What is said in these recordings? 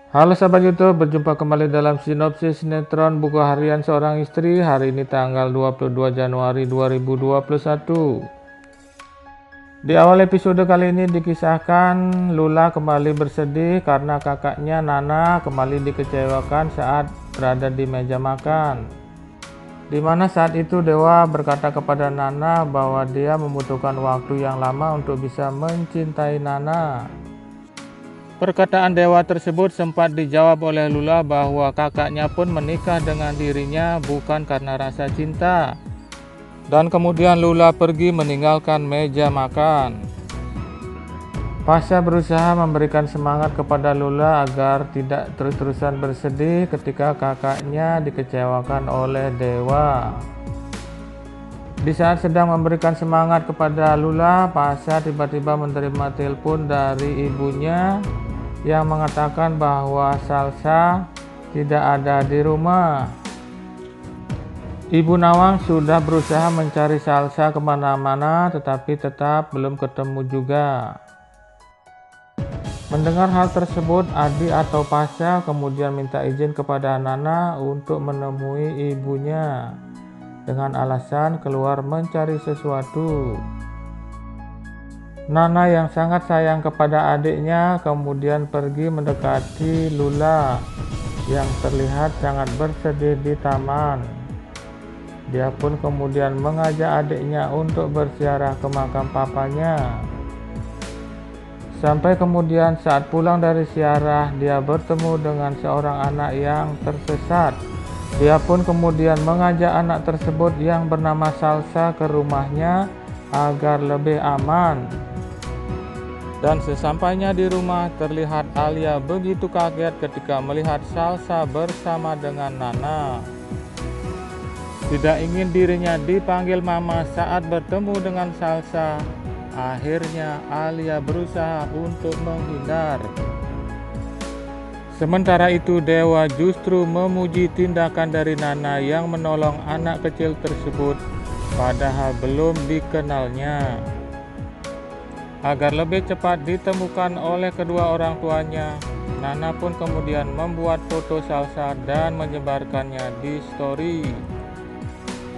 Halo sahabat YouTube, berjumpa kembali dalam sinopsis sinetron Buku Harian Seorang Istri. Hari ini tanggal 22 Januari 2021. Di awal episode kali ini dikisahkan Lula kembali bersedih karena kakaknya Nana kembali dikecewakan saat berada di meja makan. Di mana saat itu Dewa berkata kepada Nana bahwa dia membutuhkan waktu yang lama untuk bisa mencintai Nana. Perkataan Dewa tersebut sempat dijawab oleh Lula bahwa kakaknya pun menikah dengan dirinya bukan karena rasa cinta. Dan kemudian Lula pergi meninggalkan meja makan. Pasha berusaha memberikan semangat kepada Lula agar tidak terus-terusan bersedih ketika kakaknya dikecewakan oleh Dewa. Di saat sedang memberikan semangat kepada Lula, Pasha tiba-tiba menerima telepon dari ibunya yang mengatakan bahwa Salsa tidak ada di rumah. Ibu Nawang sudah berusaha mencari Salsa kemana-mana tetapi tetap belum ketemu juga. Mendengar hal tersebut, Adi atau Pasha kemudian minta izin kepada Nana untuk menemui ibunya dengan alasan keluar mencari sesuatu. Nana yang sangat sayang kepada adiknya kemudian pergi mendekati Lula yang terlihat sangat bersedih di taman. Dia pun kemudian mengajak adiknya untuk berziarah ke makam papanya. Sampai kemudian saat pulang dari ziarah, dia bertemu dengan seorang anak yang tersesat. Dia pun kemudian mengajak anak tersebut yang bernama Salsa ke rumahnya agar lebih aman. Dan sesampainya di rumah, terlihat Alia begitu kaget ketika melihat Salsa bersama dengan Nana. Tidak ingin dirinya dipanggil mama saat bertemu dengan Salsa. Akhirnya Alia berusaha untuk menghindar. Sementara itu Dewa justru memuji tindakan dari Nana yang menolong anak kecil tersebut padahal belum dikenalnya. Agar lebih cepat ditemukan oleh kedua orang tuanya, Nana pun kemudian membuat foto Salsa dan menyebarkannya di story.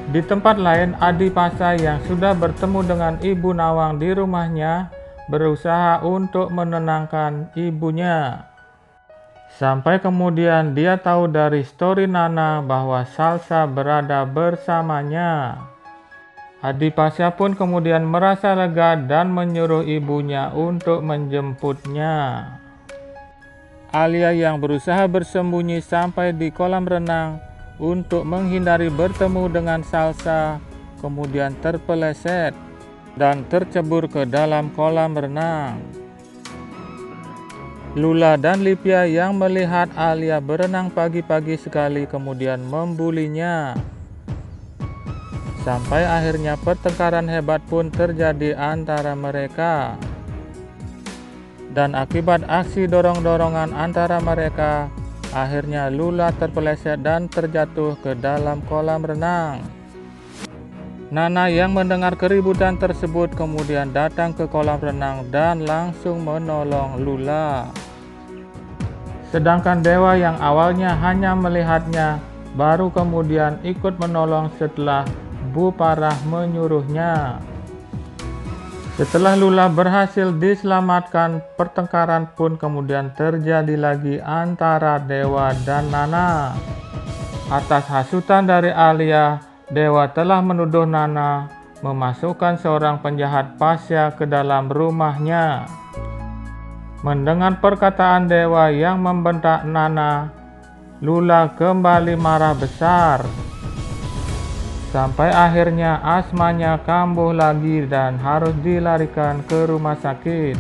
Di tempat lain, Adi Pasha yang sudah bertemu dengan Ibu Nawang di rumahnya berusaha untuk menenangkan ibunya. Sampai kemudian dia tahu dari story Nana bahwa Salsa berada bersamanya. Adi Pasha pun kemudian merasa lega dan menyuruh ibunya untuk menjemputnya. Alia yang berusaha bersembunyi sampai di kolam renang untuk menghindari bertemu dengan Salsa, kemudian terpeleset dan tercebur ke dalam kolam renang. Lula dan Lipia yang melihat Alia berenang pagi-pagi sekali kemudian membulinya. Sampai akhirnya pertengkaran hebat pun terjadi antara mereka. Dan akibat aksi dorong-dorongan antara mereka, akhirnya Lula terpeleset dan terjatuh ke dalam kolam renang. Nana yang mendengar keributan tersebut kemudian datang ke kolam renang dan langsung menolong Lula. Sedangkan Dewa yang awalnya hanya melihatnya, baru kemudian ikut menolong setelah Bu Parah menyuruhnya. Setelah Lula berhasil diselamatkan, pertengkaran pun kemudian terjadi lagi antara Dewa dan Nana. Atas hasutan dari Alia, Dewa telah menuduh Nana memasukkan seorang penjahat Pasha ke dalam rumahnya. Mendengar perkataan Dewa yang membentak Nana, Lula kembali marah besar. Sampai akhirnya asmanya kambuh lagi dan harus dilarikan ke rumah sakit.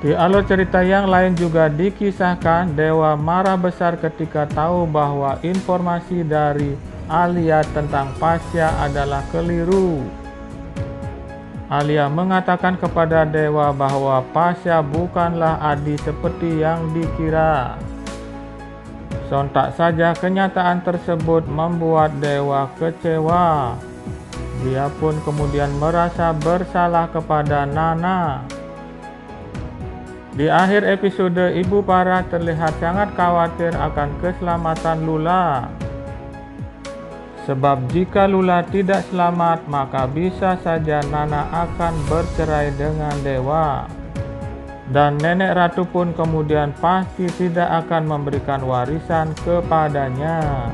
Di alur cerita yang lain juga dikisahkan Dewa marah besar ketika tahu bahwa informasi dari Alia tentang Pasha adalah keliru. Alia mengatakan kepada Dewa bahwa Pasha bukanlah Adi seperti yang dikira. Sontak saja kenyataan tersebut membuat Dewa kecewa. Dia pun kemudian merasa bersalah kepada Nana. Di akhir episode, Ibu Farah terlihat sangat khawatir akan keselamatan Lula. Sebab jika Lula tidak selamat, maka bisa saja Nana akan bercerai dengan Dewa. Dan Nenek Ratu pun kemudian pasti tidak akan memberikan warisan kepadanya.